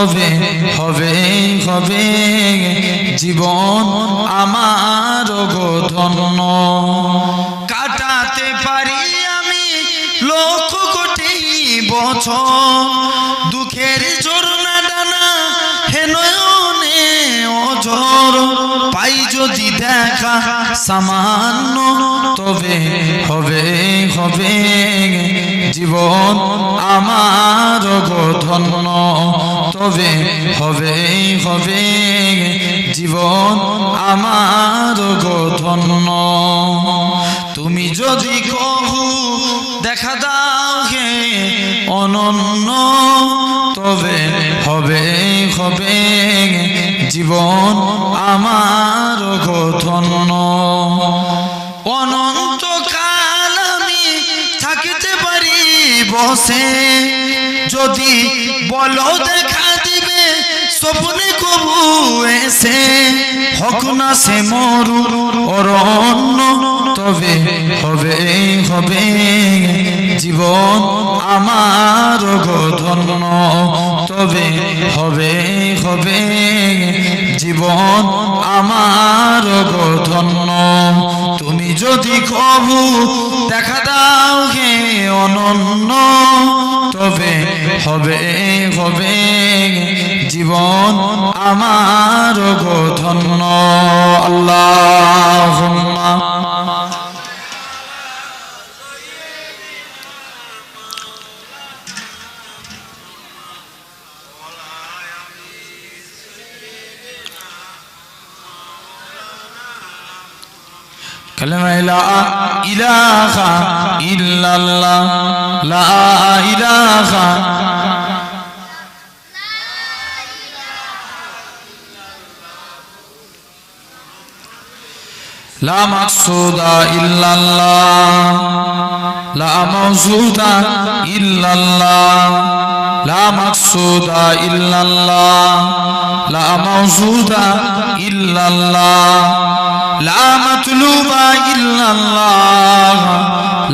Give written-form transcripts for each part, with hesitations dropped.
তবে হবে হবে জীবন আমার গো ধন্য। কাটাতে পারি আমি লক্ষ কোটি বছর, দুঃখের ঝরনা ডানা হে নয়নে অঝর, পাই যদি দেখা সামান্য তবে হবে হবে জীবন আমার গো ধন্য। তবে হবে হবে জীবন আমার গো ধন্য। তুমি যদি কহু দেখা দাও হে অনন্য, তবে হবে হবে জীবন আমার গো ধন্য। অনন্তকাল আমি থাকিতে পারি বসে, যদি বলো দেখা দিবে স্বপ্নে কবু এসে, হক না সে মরু অরণ্য, তবে হবে হবে জীবন আমার গো ধন্য। তবে হবে হবে জীবন আমার গো ধন্য। তুমি যদি কবু দেখা দাও হে অনন্য, তবে হবে হবে জীবন আমার গো ধন্য। আল্লাহুম্মা কালেমা লা ইলাহা ইল্লাল্লাহ, লা ইলাহা লা মাকসুদা ইল্লাল্লাহ, লা মাওজুদা ইল্লাল্লাহ, লা মাকসুদা ইল্লাল্লাহ, লা মাওজুদা ইল্লাল্লাহ, লা মাতলুবা ইল্লাল্লাহ,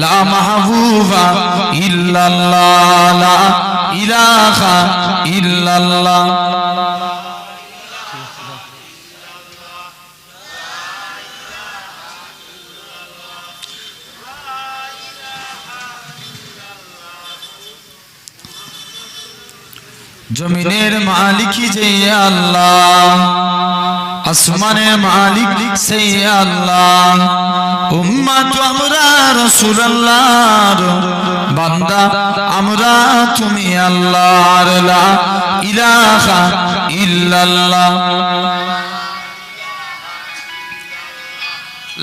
লা মাহবুবা ইল্লাল্লাহ, লা ইলাহা ইল্লাল্লাহ। জমিনের মালিক যে আল্লাহ, আসমানের মালিক সেই আল্লাহ, উম্মত আমরা রাসূলুল্লাহর বান্দা আমরা তুমি আল্লাহর, লা ইলাহা ইল্লাল্লাহ,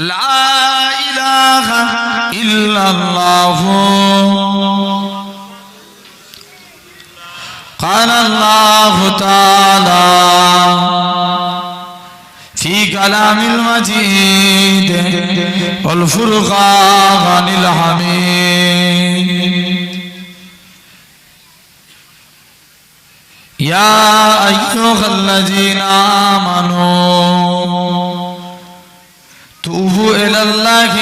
লা ইলাহা ইল্লাল্লাহ। قال الله تعالى في كلام المجيد والفرقان الحميد، يا أيها الذين آمنوا توبوا إلى الله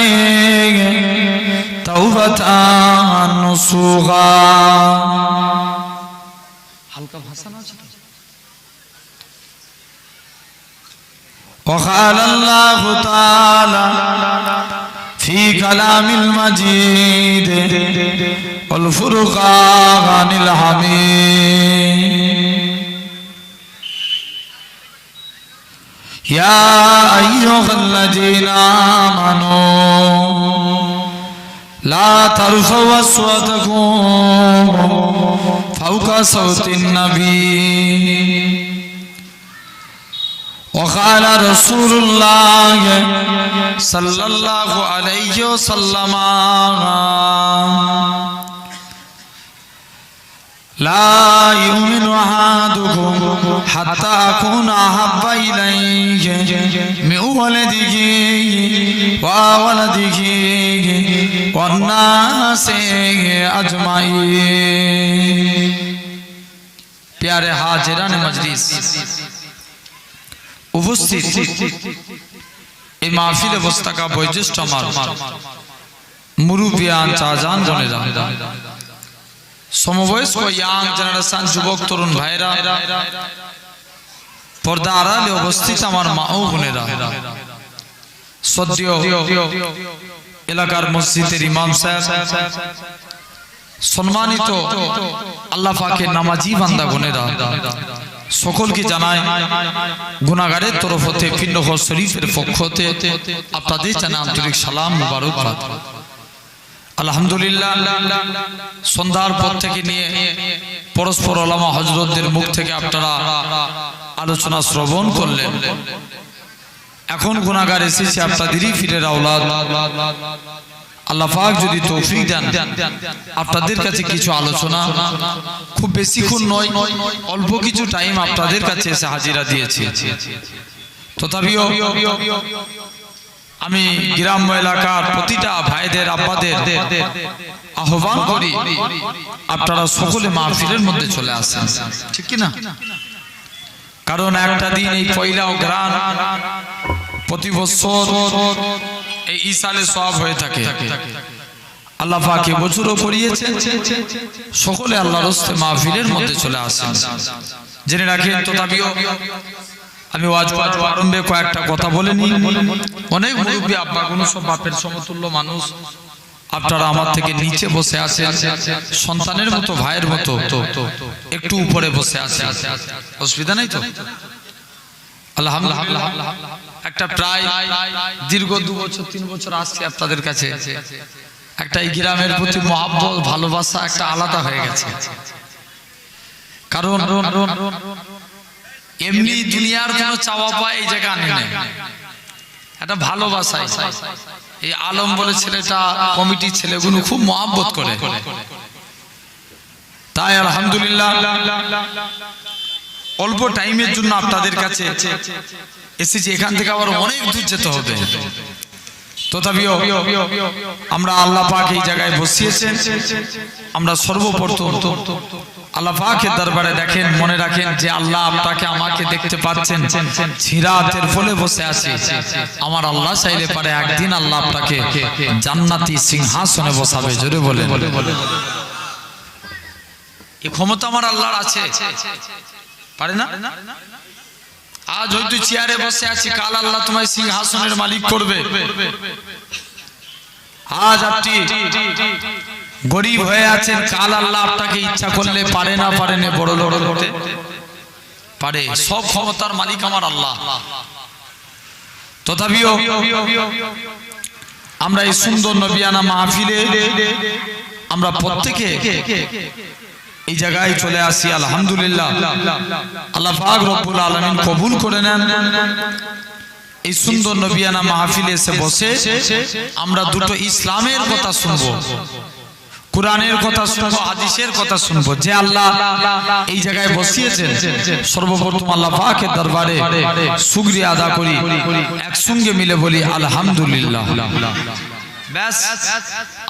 توبة نصوحا। হালকা ভাষা না আছে। وقال الله تعالى في كلام المجيد والفرقان الحميد، يا أيها الذين آمنوا لا ترفعوا أصواتكم فوق صوت النبي، وقال رسول الله صلى الله عليه وسلم لا يؤمن أحدكم حتى أكون أحب إليه من ولده وولده والناس أجمعين। प्यारे हाजिरान मजलिस উপস্থিত এই মাহফিল অবস্থাকা বয়োজ্যেষ্ঠ আমার মুরুবিয়ান চাজান বনেরা, সমবয়স্ক ইয়াং জেনারেশন যুবক তরুণ ভাইরা, পর্দা আড়ালে অবস্থিত আমার মা ও বোনেরা, সদ্য এলাকার মসজিদের ইমাম সাহেব, সম্মানিত আল্লাহ পাকের নামাজি বান্দা বোনেরা, সকলকে জানাই গুনাহগারের তরফ হতে পিন্ডহর শরীফের পক্ষ হতে আপনাদের জানাই আন্তরিক সালাম মুবারকবাদ। আলহামদুলিল্লাহ, সন্ধ্যার পর থেকে নিয়ে পরস্পর ওলামা হযরতদের মুখ থেকে আপনারা আলোচনা শ্রবণ করলেন। এখন গুনাহগার এসেছে আপনাদেরই ফিরের আওলাদ। আল্লাহ পাক যদি তৌফিক দেন, আপনাদের কাছে কিছু আলোচনা, খুব বেশিক্ষণ নয়, অল্প কিছু টাইম আপনাদের কাছে এসে হাজিরা দিয়েছি। তথাপিও আমি গ্রাম্য এলাকার প্রতিটা ভাইদের আব্বাদের আহ্বান করি, আপনারা সকলে মাহফিলের মধ্যে চলে আসেন, ঠিক কি না? কারণ একটা দিন এই পয়লা অগ্রহায়ণ প্রতি বছর এই ইসালে সওয়াব হয়ে থাকে। আল্লাহ পাক বছরও করিয়েছেন, সকলে আল্লাহর রাস্তে মাহফিলের মধ্যে চলে আসেন। জেনে রাখেন, তথাপিও আমি ওয়াজ আরম্ভে কয়েকটা কথা বলে নিই। অনেক মুরব্বী আব্বাগুলো, সব বাপের সমতুল্য মানুষ, আপনারা আমার থেকে নিচে বসে আছেন, সন্তানের মতো, ভাইয়ের মতো একটু উপরে বসে আছেন, অসুবিধা নেই তো? আলহামদুলিল্লাহ, একটা প্রায় দীর্ঘ 2 বছর 3 বছর আসছে আপনাদের কাছে, একটা এই গ্রামের প্রতি মহব্বত, ভালোবাসা একটা আলাদা হয়ে গেছে। কারণ এমনি দুনিয়ার কোনো চাওয়া পায় এই জায়গা আনে না, একটা ভালোবাসা। এই আলম বলে ছেলেটা, কমিটির ছেলেগুলো খুব মহব্বত করে, তাই আলহামদুলিল্লাহ অল্প টাইমের জন্য আপনাদের কাছে এসেছি। এখান থেকে আবার অনেক দূর যেতে হবে, তথাপিও আমরা আল্লাহ পাক এই জায়গায় বসিয়েছেন। আমরা সর্বপ্রথম আল্লাহ পাকের দরবারে দেখেন, মনে রাখেন যে আল্লাহ আপনাকে আমাকে দেখতে পাচ্ছেন, সিরাতের ফলে বসে আছে। আমার আল্লাহ চাইলে পারে একদিন আল্লাহ আপনাকে জান্নাতি সিংহাসনে বসাবে। জোরে বলেন, এই ক্ষমতা আমার আল্লাহর আছে, পারে না? আজ হয়তো চেয়ারে বসে আছি, কাল আল্লাহ তোমায় সিংহাসনের মালিক করবে। আজ আপনি গরিব হয়ে আছেন, কাল আল্লাহ আপনাকে ইচ্ছা করলে পারে না বড় লোক করতে পারে। সব ক্ষমতার মালিক আমার আল্লাহ। তথাপিও আমরা এই সুন্দর নবিয়ানা মাহফিলে আমরা প্রত্যেকে এই জায়গায় চলে আসি। আলহামদুলিল্লাহ, আল্লাহ পাক রব্বুল আলামিন কবুল করে নেন। এই সুন্দর নবিয়ানা মাহফিলে এসে বসে আমরা দুটো ইসলামের কথা শুনবো, কুরআনের কথা শুনবো, হাদিসের কথা শুনবো। যে আল্লাহ এই জায়গায় বসিয়েছেন, সর্বপ্রথম আল্লাহ পাকের দরবারে শুকরিয়া আদা করি, একসঙ্গে মিলে বলি আলহামদুলিল্লাহ। ব্যাস,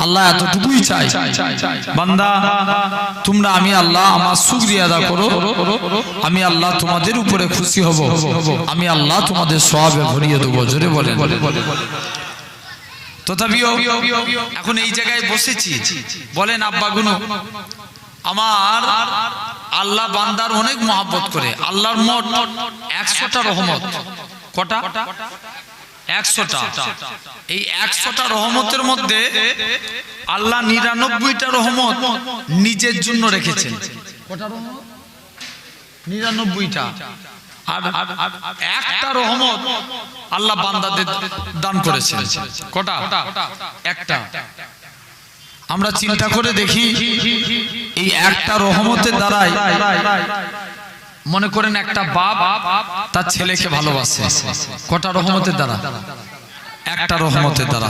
আল্লাহ এতটুকুই চাই, বান্দা তোমরা, আমি আল্লাহ আমার শুকরিয়া আদা করো, আমি আল্লাহ তোমাদের উপরে খুশি হব, আমি আল্লাহ তোমাদের সওয়াবে ভরিয়ে দেব। জোরে বলেন। তথাপিও এখন এই জায়গায় বসেছি, বলেন আব্বাগুনো, আমার আল্লাহ বান্দার অনেক মহব্বত করে। আল্লাহর মোট 100টা রহমত। কটা? 100টা। এই 100টা রহমতের মধ্যে আল্লাহ 99টা রহমত নিজের জন্য রেখেছেন। কটা রহমত? 99টা। আর একটা রহমত আল্লাহ বান্দাদের দান করেছেন। কটা? একটা। আমরা চিন্তা করে দেখি, এই একটা রহমতের দ্বারাই মনে করেন একটা বাপ তার ছেলেকে ভালোবাসে। কটা রহমতের দ্বারা? একটা রহমতের দ্বারা।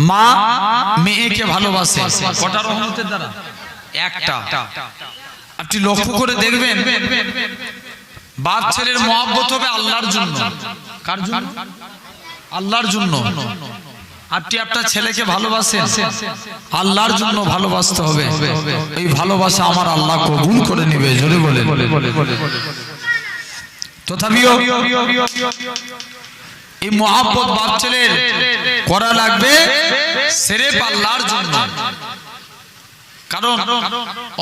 মা মেয়েকে ভালোবাসে। কটা রহমতের দ্বারা? একটা। আপনি লক্ষ্য করে দেখবেন, বাপ ছেলের মহব্বত হবে আল্লাহর জন্য। কার জন্য? আল্লাহর জন্য। আপনি আপনার ছেলেকে ভালোবাসেন, আল্লাহর জন্য ভালোবাসতে হবে। এই ভালোবাসা আমার আল্লাহ কবুল করে নেবে। জোরে বলেন। তথাপিও এই মহব্বত বাপ ছেলের করা লাগবে সির্ফ আল্লাহর জন্য। কারণ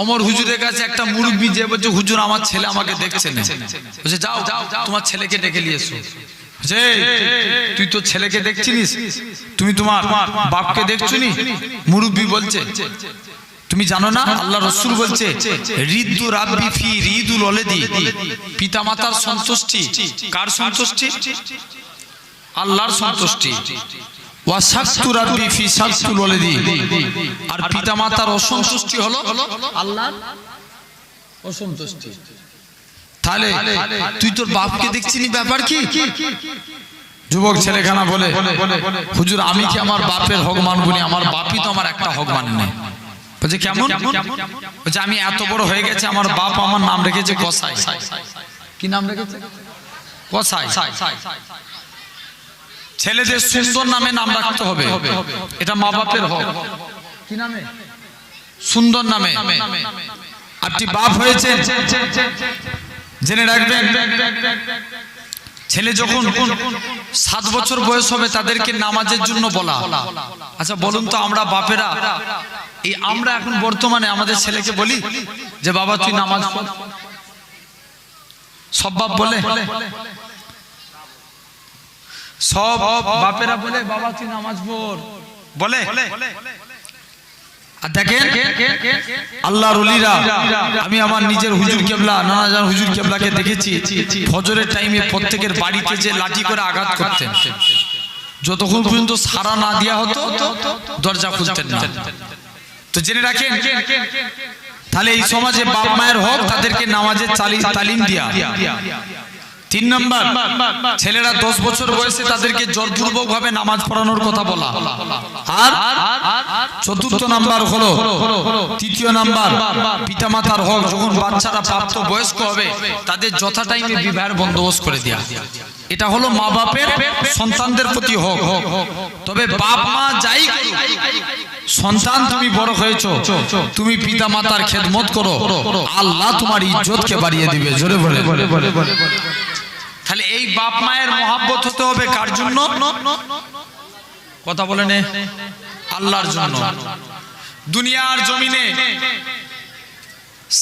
ওমর হুজুরের কাছে একটা মুরব্বি যে বলছে, হুজুর আমার ছেলে আমাকে দেখছে না। বলছে যাও তোমার ছেলেকে ডেকে নিয়ে এসো। যে তুই তো ছেলেকে দেখছিস, তুমি তোমার বাপকে দেখছো নি? মুরব্বি বলছে তুমি জানো না আল্লাহ রাসূল বলছে রিদু রাব্বি ফি রিদুল ওয়ালাদি, পিতামাতার সন্তুষ্টি কার সন্তুষ্টি? আল্লাহর সন্তুষ্টি। ওয়া সাকতু রাব্বি ফি সাকতুল ওয়ালাদি, আর পিতামাতার অসন্তুষ্টি হলো আল্লাহর অসন্তুষ্টি। তাহলে তুই তোর বাপকে দেখছিস, ব্যাপার কি? যুবক ছেলেখানা বলে হুজুর আমি কি আমার বাপের হক মানব না? আমার বাপই তো আমার একটা হক মানে না। বলছে কেমন? বলছে আমি এত বড় হয়ে গেছে, আমার বাপ আমার নাম রেখেছে কসাই। কি নাম রেখেছে? কসাই। ছেলেদের সুন্দর নামে নাম রাখতে হবে, এটা মা বাপের হক। কি নামে? সুন্দর নামে। আপনি বাপ হয়েছেন জেনে রাখবেন, ছেলে যখন 7 বছর বয়স হবে তাদেরকে নামাজের জন্য বলা। আচ্ছা বলুন তো আমরা বাপেরা আমরা এখন বর্তমানে আমাদের ছেলেকে বলি যে বাবা তুই নামাজ পড়? সব বাপ বলে? সব বাপেরা বলে বাবা তুই নামাজ পড় বলে? আর দেখেন আল্লাহর ওলিরা, আমি আমার নিজের হুজুর কেবলা নানাজান হুজুর কেবলাকে দেখেছি ফজরের টাইমে প্রত্যেকের বাড়িতে যে লাঠি করে আঘাত করতেন, যতক্ষণ পর্যন্ত সারা না দেওয়া হতো দরজা খুলতেন না। তো জেনে রাখেন, তাহলে এই সমাজে বাপ মায়ের হক তাদেরকে নামাজের তালিম দিয়া। 3 নম্বর, ছেলেরা 10 বছর বয়সে তাদেরকে জোরপূর্বক ভাবে নামাজ পড়ানোর কথা বলা। আর 4র্থ নাম্বার হলো, 3য় নাম্বার পিতামাতার হক, যখন বাচ্চারা প্রাপ্ত বয়স্ক হবে তাদের যথা টাইমে বিবাহের বন্দোবস্ত করে দেয়া। এটা হলো মা বাপের সন্তানদের প্রতি হক। তবে বাপ মা যাই করুক, সন্তান তুমি বড় হয়েছো, তুমি পিতা মাতার খেদমত করো, আল্লাহ তোমার ইজ্জতকে বাড়িয়ে দিবে। জোরে বলে। তাহলে এই বাপ মায়ের মহব্বত হতে হবে কার জন্য? কথা বলেন, আল্লাহর জন্য। দুনিয়ার জমিনে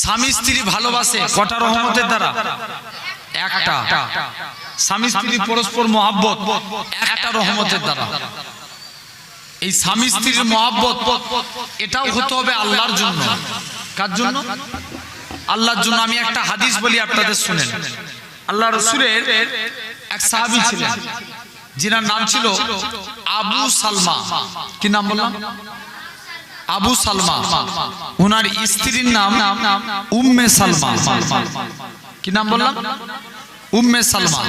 স্বামী স্ত্রী ভালোবাসে কটা রহমতের দ্বারা? একটা। স্বামী স্ত্রী পরস্পর মহব্বত একটা রহমতের দ্বারা। এই স্বামী স্ত্রীর মহব্বত এটাও হতে হবে আল্লাহর জন্য। কার জন্য? আল্লাহর জন্য। আমি একটা হাদিস বলি আপনাদের শুনেন। আল্লাহ রাসূলের এক সাহাবী ছিলেন, যিনার নাম ছিল আবু সালমা। কি নাম বললাম? আবু সালমা। ওনার স্ত্রীর নাম উম্মে সালমা। কি নাম বললাম? উম্মে সালমা।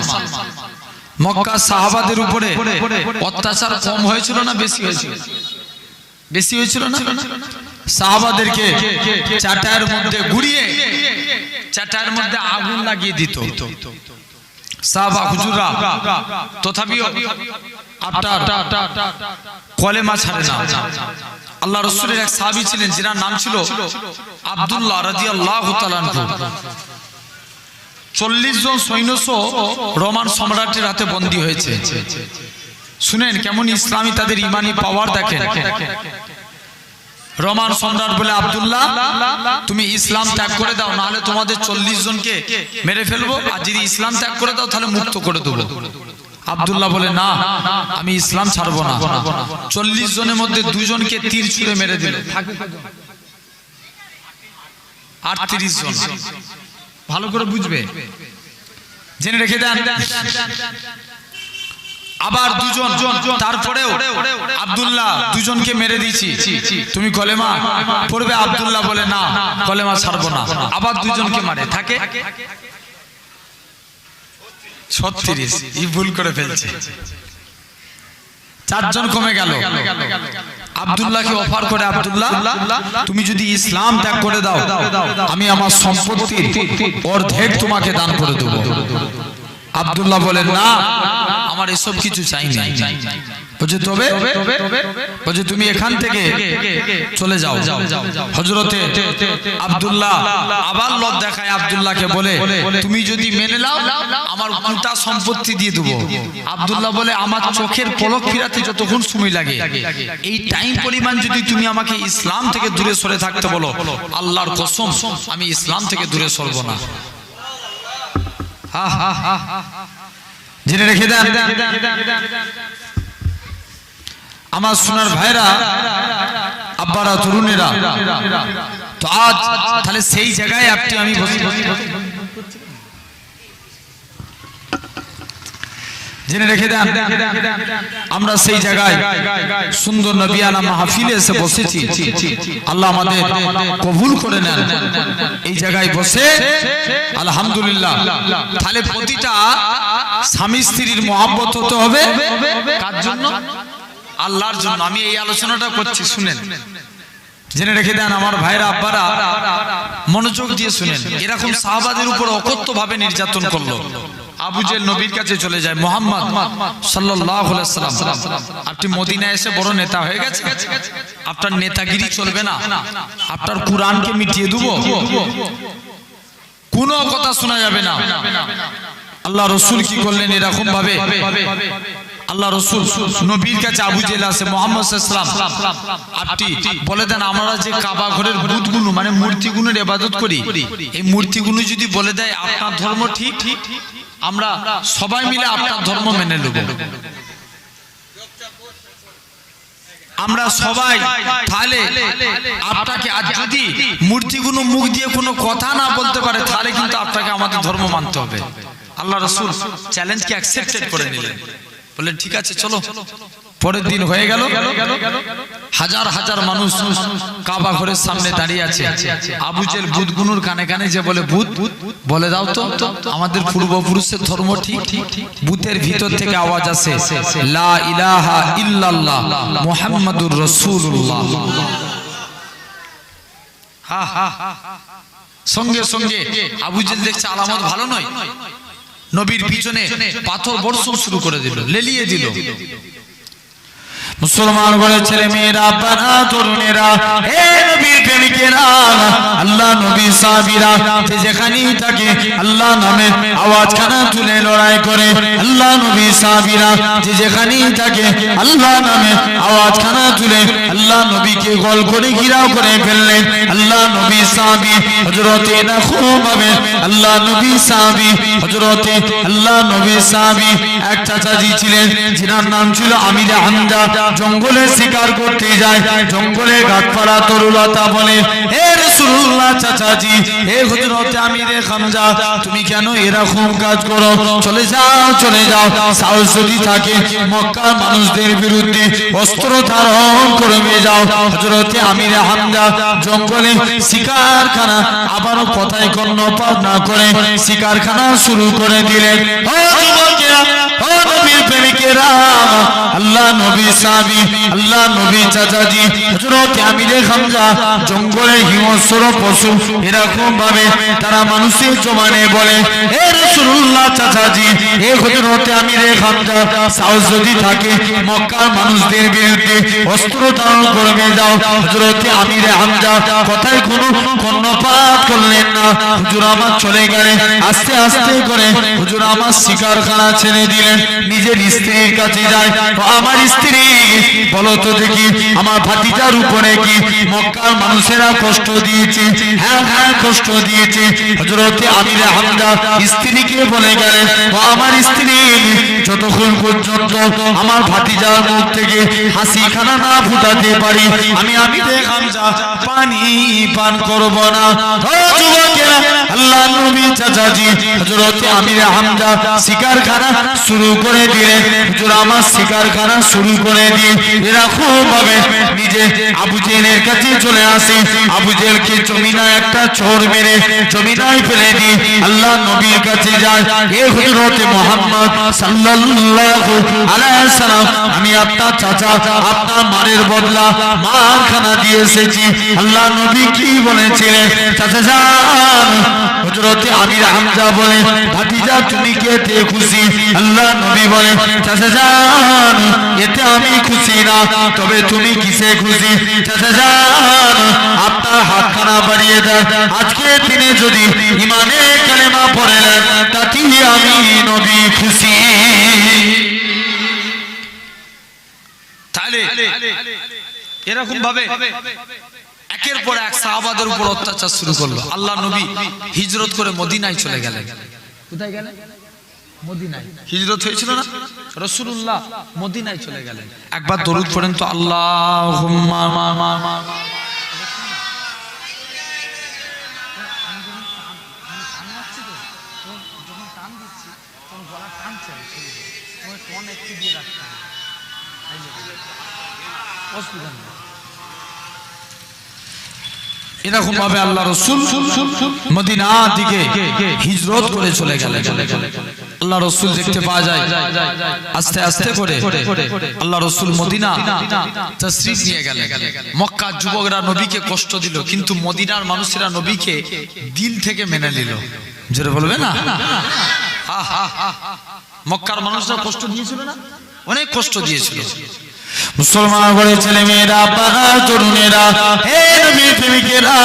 মক্কা সাহাবাদের উপরে অত্যাচার কম হয়েছিল না বেশি হয়েছিল? বেশি হয়েছিল না? সাহাবাদেরকে চাটায়ের মধ্যে গুড়িয়ে চাটায়ের মধ্যে আগুন লাগিয়ে দিত সাহাবা হুজুররা, তথাপিও আপনার কলেমা ছাড়ে না। আল্লাহ রাসূলের এক সাহাবী ছিলেন, যার নাম ছিল আব্দুল্লাহ রাদিয়াল্লাহু তাআলা আনহু। 40 জন সৈন্য রোমান সম্রাটের হাতে বন্দী হয়েছে। শুনেন কেমন ইসলামী তাদের ইমানি পাওয়ার দেখেন। রোমান সম্রাট বলে, আব্দুল্লাহ তুমি ইসলাম ত্যাগ করে দাও, না হলে তোমাদের 40 জনকে মেরে ফেলবো, আর যদি ইসলাম ত্যাগ করে দাও তাহলে মুক্ত করে দেবো। আব্দুল্লাহ বলে, না আমি ইসলাম ছাড়বো না। 40 জনের মধ্যে 2 জনকে তীর ছুঁড়ে মেরে দিল। 38 জন। ভালো করে বুঝবে, জেনে রেখে দেন। আবার 2 জন, তারপরেও আব্দুল্লাহ 2 জনকে মেরে দিয়েছি, তুমি কলেমা পড়বে? আব্দুল্লাহ বলে, না কলেমা ছাড়বো না। আবার 2 জনকে মারে, থাকে 36। এই ভুল করে ফেলছে, 4 জন কমে গেল। আব্দুল্লাহকে অফার করে, আব্দুল্লাহ তুমি যদি ইসলাম ত্যাগ করে দাও, আমি আমার সম্পত্তির অর্ধেক তোমাকে দান করে দেব। আব্দুল্লাহ বলেন, না আমার এসব কিছু চাই না, বলছে তবে বলছে তুমি এখান থেকে চলে যাও। হযরতে আব্দুল্লাহ আবার লোভ দেখায় আব্দুল্লাহকে বলে তুমি যদি মেনে নাও আমার গোটা সম্পত্তি দিয়ে দেবো। আব্দুল্লাহ বলে আমার চোখের পলক ফিরাতে যতক্ষণ সময় লাগে এই টাইম পরিমাণ যদি তুমি আমাকে ইসলাম থেকে দূরে সরে থাকতে বলো আল্লাহর কসম আমি ইসলাম থেকে দূরে সরব না। জেনে রেখে দেন আমার সোনার ভাইরা, আব্বারা, তরুণেরা, তো আজ তাহলে সেই জায়গায় আমি জেনে রেখে দেন আমরা সেই জায়গায় সুন্দর নবিয়ানা মাহফিলে এসে বসেছি। আল্লাহ আমাদের কবুল করে নেন। এই জায়গায় বসে আলহামদুলিল্লাহ তাহলে প্রতিটা স্বামী স্ত্রীর মহব্বত হতে হবে কার জন্য? আল্লাহর জন্য। আমি এই আলোচনাটা করছি, শুনেন, জেনে রেখে দেন আমার ভাইরা, আব্বারা, মনোযোগ দিয়ে শুনেন। এরকম সাহাবাদের উপর অকথ্য ভাবে নির্যাতন করলো। আবু জেহেল নবীর কাছে চলে যায়, মুহাম্মদ সাল্লাল্লাহু আলাইহি সাল্লাম আপনি মদিনায় এসে বড় নেতা হয়ে গেছে, আপনার নেতাগিরি চলবে না, আপনার কুরআনকে মিটিয়ে দেব, কোনো কথা শোনা যাবে না। আল্লাহ রাসূল কি করলেন? এরকম ভাবে আল্লাহ রাসূল নবীর কাছে আবু জেহেল আসে, মুহাম্মদ সাল্লাল্লাহু আলাইহি ওয়াসাল্লাম আপনি বলে দেন আমরা যে কাবা ঘরের বুতগুলো মানে মূর্তিগুলোর ইবাদত করি, এই মূর্তিগুলো যদি বলে দেয় আপনার ধর্ম ঠিক, আমরা সবাই মিলে আপনার ধর্ম মেনে নেব। আমরা সবাই তাহলে আপনাকে, আর যদি মূর্তিগুলো মুখ দিয়ে কোনো কথা না বলতে পারে তাহলে কিন্তু আপনাকে আমাদের ধর্ম মানতে হবে। আল্লাহ রাসূল চ্যালেঞ্জকে অ্যাকসেপ্টেড করে নিলেন, বললেন ঠিক আছে চলো। পরের দিন হয়ে গেল, হাজার হাজার মানুষ কাবা ঘরের সামনে দাঁড়িয়ে আছে। আবু জেহেল বুতগুনুর কানে কানে যে বলে, ভূত বলে দাও তো আমাদের পূর্বপুরুষের ধর্ম ঠিক। বুতের ভিতর থেকে আওয়াজ আসে, লা ইলাহা ইল্লাল্লাহ মুহাম্মাদুর রাসূলুল্লাহ। সঙ্গে সঙ্গে আবু জেহেল দেখছে আলামত ভালো নয়, নবীর পিছনে পাথর বর্ষণ শুরু করে দিল, লেলিয়ে দিল। মুসলমান ঘরের ছেলে মেয়েরা, আব্বারা, তরুণেরা, হে নবীর প্রেমিকেরা, আল্লাহ নবী সাহাবীরা যেখানেই থাকে আল্লাহ নামে আওয়াজখানা তুলে লড়াই করে। আল্লাহ নবী সাহাবীরা যেখানেই থাকে আল্লাহ নামে আওয়াজখানা তুলে আল্লাহ নবীকে গোল করে ঘিরাও করে ফেললেন। আল্লাহ নবী সাহাবী হযরতে নাখুমাবে, আল্লাহ নবী সাহাবী হযরতে আল্লাহ নবী সাহাবী এক চাচাজি ছিলেন যার নাম ছিল আমির হামজা। জঙ্গলে শিকার করতে যায়, জঙ্গলে গাছপালা তরুলতা বলে, হে রাসূলুল্লাহ চাচাজি, হে হযরতে আমিরে হামজা তুমি কেন এরকম কাজ করো? চলে যাও চলে যাও, সাহস যদি থাকে মক্কার মানুষদের বিরুদ্ধে অস্ত্র ধারণ করবে যাও। হযরতে আমিরে হামজা জঙ্গলে শিকারখানা, আবারও কথায় কর্ণপাত না করে শিকারখানা শুরু করে দিলেন। ও যুবকেরা, ও নবীর প্রেমিকেরা, আল্লাহ নবী সাহাবী, আল্লাহ নবী চাচাজি হযরতে আমিরে হামজা জঙ্গলে হিংস্র পশু এরকম ভাবে তারা মানুষের জমানে বলে, হে রাসূলুল্লাহ চাচাজি, হে হযরতে আমিরে হামজা সাহস যদি থাকে মক্কার মানুষদের বিরুদ্ধে অস্ত্র ধারণ করবে যাও। হযরতে আমিরে হামজা কথায় কোনো কর্ণপাত করলেন না। হুজুর আমার চলে গেলেন, আস্তে আস্তে করে হুজুর আমার শিকারখানা ছেড়ে দিলেন, নিজের স্ত্রীর কাছে যায়। আমার স্ত্রী বলো তো দেখি, আমার ভাতিজার উপরে কি মক্কার মানুষেরা কষ্ট দিয়েছে? হ্যাঁ হ্যাঁ কষ্ট দিয়েছে। হযরতে আমিরে হামজা স্ত্রীকে বলে গেলেন, আমার স্ত্রী যতক্ষণ পর্যন্ত আমার ভাতিজার মুখ থেকে হাসিখানা না ফুটাতে পারি আমি আমিরে হামজা পানি পান করব না। ও যুবকেরা, আল্লাহ নবী চাচাজি হযরতে আমিরে হামজা শিকারখানা শুরু করে দিলেন। হুজুর আমার শিকারখানা শুরু করে দিয়ে এরকম ভাবে নিজে আবু জেহেলের কাছে চলে আসে। আবু জেহেলকে জমিনায় একটা চোর মেরে জমিনায় ফেলে দিয়ে আল্লাহ নবীর কাছে যায়, হে হযরতে মুহাম্মদ সাল্লাল্লাহু আলাইহি সাল্লাম, আমি আপনার চাচা আপনার মারের বদলা মারখানা দিয়ে এসেছি। আল্লাহ নবী কি বলেছিলেন? চাচা যান হযরত আমির হামজা বলে ভাতিজা তুমি কি এতে খুশি? আল্লাহ নবী বলে চাচা যান এতে আমি খুশি না, তবে তুমি কিসে খুশি? চাচা যান আপনার হাতখানা বাড়িয়ে দেন, আজকে দিনে যদি ইমানে কালেমা পড়ে নেন তাতেই আমি নবী খুশি। তাহলে এরকম ভাবে একের পর এক সাহাবাদের উপর অত্যাচার শুরু করলো। আল্লাহ নবী হিজরত করে মদিনায় চলে গেলেন। কোথায় গেলেন? মদিনায়। হিজরত হয়েছিল না, রাসূলুল্লাহ মদিনায় চলে গেলেন। একবার দরুদ পড়েন তো, আল্লাহুম্মা এরকম ভাবে আল্লাহ রাসূল মদিনা দিকে হিজরত করে চলে গেলেন। আল্লাহ রাসূল দেখতে পাওয়া যায় আস্তে আস্তে করে আল্লাহ রাসূল মদিনা তাশরীফ নিয়ে গেলেন। মক্কার যুবকরা নবীকে কষ্ট দিল, কিন্তু মদিনার মানুষেরা নবীকে দিল থেকে মেনে নিল। জোরে বলবে না? মক্কার মানুষরা কষ্ট দিয়েছিল না, অনেক কষ্ট দিয়েছিল। মুসলমান ঘরে ছেলে মেয়েরা তরুণেরা হে নবী প্রেমিকেরা,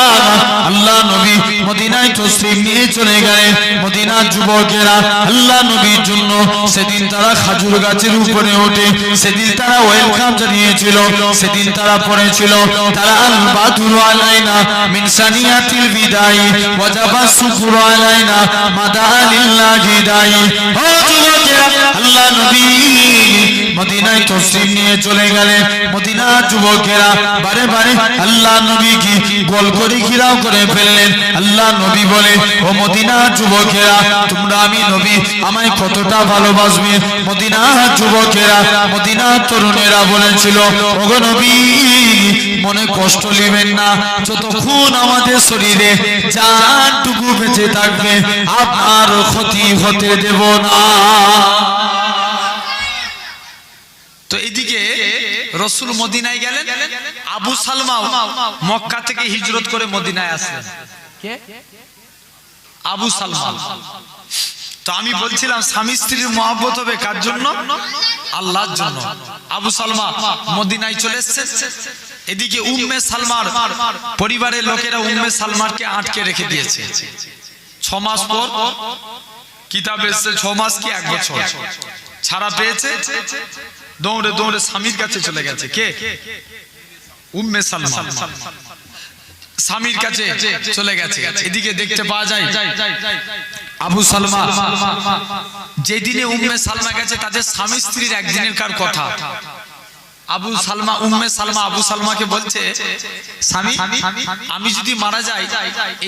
আল্লাহ নবী মদিনায় তশরীফ নিয়ে চলে গেলেন। মদিনার যুবকেরা আল্লাহ নবীর জন্য সেদিন তারা খাজুর গাছের উপরে ওঠে, সেদিন তারা ওয়েলকাম জানিয়েছিল, সেদিন তারা পড়েছিল তারা আল বাদরু আলাইনা মিন সানিয়াতিল বিদাই ওয়াজাবা শুকরু আলাইনা মাদা লিল্লাহি দাই। ও যুবকেরা, আল্লাহ নবী মদিনায় তশরীফ নিয়ে চলে গেলেন। মদিনার যুবকেরা বারে বারে আল্লাহ নবীকে গোল করে ঘিরাও করে ফেললেন। আল্লাহ নবী বলে, ও মদিনার যুবকেরা, তোমরা আমি নবী আমায় কতটা ভালোবাসবে? মদিনার যুবকেরা মদিনার তরুণেরা বলেছিল, ওগো নবী মনে কষ্ট নেবেন না, যতক্ষণ আমাদের শরীরে জানটুকু বেঁচে থাকবে আপনার ক্ষতি হতে দেব না। তো এদিকে রাসূল মদিনায় গেলেন, আবু সালমা মক্কা থেকে হিজরত করে মদিনায় আসলেন। কে? আবু সালমা। তো আমি বলছিলাম স্বামী স্ত্রীর মহব্বত হবে কার জন্য? আল্লাহর জন্য। আবু সালমা মদিনায় চলে এসেছেন। এদিকে উম্মে সালমার পরিবারের লোকেরা উম্মে সালমাকে আটকে রেখে দিয়েছে। 6 মাস পর কিতাবে এসেছে 6 মাস কি 1 বছর ছাড়া পেয়েছে, দৌড়ে দৌড়ে স্বামীর কাছে চলে গেছে। কে? উম্মে সালমা স্বামীর কাছে চলে গেছে। এদিকে দেখতে পাওয়া যায় আবু সালমা যেদিনে উম্মে সালমা গেছে তাদের স্বামী স্ত্রীর একদিনের কার কথা। আবু সালমা উম্মে সালমা আবু সালমাকে বলছে, স্বামী আমি যদি মারা যাই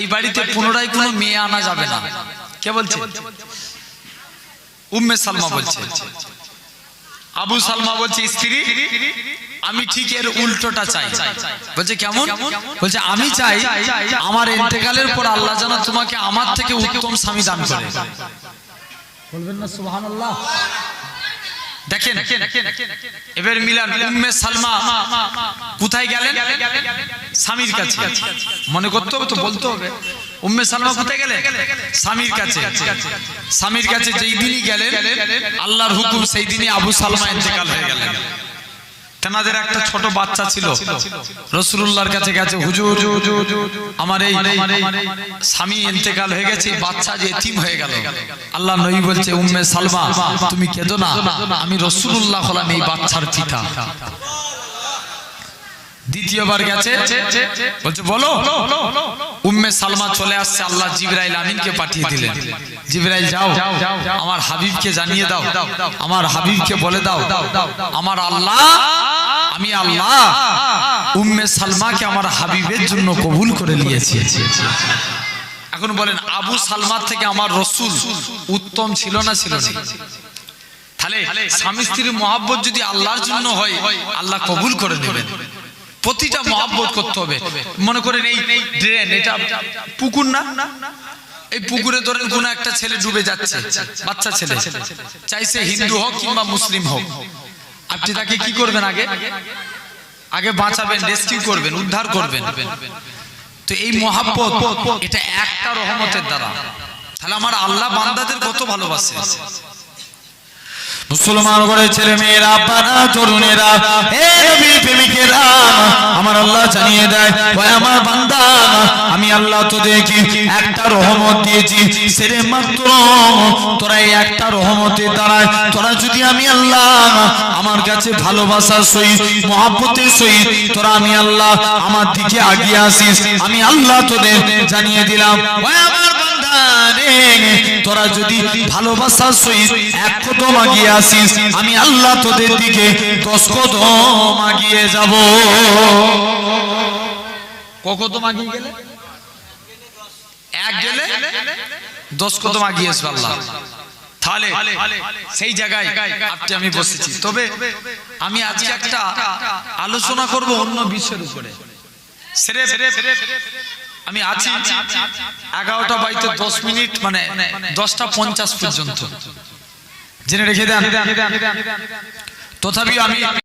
এই বাড়িতে পুনরায় কোনো মেয়ে আনা যাবে না। কে বলছে? উম্মে সালমা বলছে। আবু সালমা বলছে, স্ত্রী আমি ঠিক এর উল্টোটা চাই। বলছে কেমন? বলছে আমি চাই আমার ইন্তেকালের পর আল্লাহ যেন তোমাকে আমার থেকে উত্তম স্বামী দান করে। বলবেন না সুবহানাল্লাহ? দেখেন এবার মিলান, উম্মে সালমা কোথায় গেলেন? স্বামীর কাছে। মনে করতে হবে তো, বলতে হবে উম্মে সালমা কোথায় গেলেন? স্বামীর কাছে। স্বামীর কাছে যেই দিনই গেলেন আল্লাহর হুকুম সেই দিনই আবু সালমা ইন্তেকাল হয়ে গেলেন। তেনাদের একটা ছোট বাচ্চা ছিল, রাসূলুল্লাহর কাছে গেছে, হুজুর আমার এই স্বামী ইন্তেকাল হয়ে গেছে, বাচ্চা যে এতিম হয়ে গেল। আল্লাহ নবী বলছে, উম্মে সালমা তুমি কেঁদো না, আমি রাসূলুল্লাহ হলাম এই বাচ্চার পিতা। দ্বিতীয়বার গেছে, বলছে বলো। উম্মে সালমা চলে আসছে, আল্লাহ জিবরাইল আমিনকে পাঠিয়ে দিলেন। জিবরাইল যাও আমার হাবিবকে জানিয়ে দাও, আমার হাবিবকে বলে দাও আমার আল্লাহ, আমি আল্লাহ উম্মে সালমাকে আমার হাবিবের জন্য কবুল করে নিয়েছি। এখন বলেন আবু সালমার থেকে আমার রাসূল উত্তম ছিল না ছিল না? তাহলে স্বামী স্ত্রীর মহব্বত যদি আল্লাহর জন্য হয় আল্লাহ কবুল করে নেবেন। প্রতিটা মহব্বত করতে হবে। মনে করেন এই ড্রেন, এটা পুকুর না, এই পুকুরে ধরেন কোন একটা ছেলে ডুবে যাচ্ছে, বাচ্চা ছেলে, চাইছে হিন্দু হোক কিংবা মুসলিম হোক, আপনি তাকে কি করবেন? আগে বাঁচাবেন, রেস্কিউ করবেন, উদ্ধার করবেন। তো এই মহাব্বত এটা একটা রহমতের দ্বারা, তাহলে আমার আল্লাহ বান্দাদের কত ভালোবাসে। মুসলমান করে ছেলে মেয়েরা, পাড়া তরুণেরা, হে নবী প্রেমিকেরা, আমার আল্লাহ জানিয়ে দেয়, ওই আমার বান্দা, আমি আল্লাহ তোদেরকে একটা রহমত দিয়েছি, সেরে মাত্র তোরা এই একটা রহমতের দ্বারা তোরা যদি আমি আল্লাহ আমার কাছে ভালোবাসার সহিত মহব্বতের সহিত তোরা আমি আল্লাহ আমার দিকে আগিয়ে আসিস, আমি আল্লাহ তোদের জানিয়ে দিলাম, ওই আমার বান্দা রে, তোরা যদি ভালোবাসার সহিত এক কদম আগিয়ে আসিস, আমি আল্লাহ তোদের দিকে 10 কদম আগিয়ে যাব। কদম আগিয়ে গেলে? এক গেলে 10 কদম আগিয়ে আসবে আল্লাহ। তাহলে সেই জায়গায় আপনি আমি বসেছি। তবে আমি আজকে একটা আলোচনা করব অন্য বিষয়ের উপরে। আমি আছি 11টা বাজতে 10 মিনিট, মানে 10টা 50 পর্যন্ত জেনে রেখে দেন। তথাপি আমি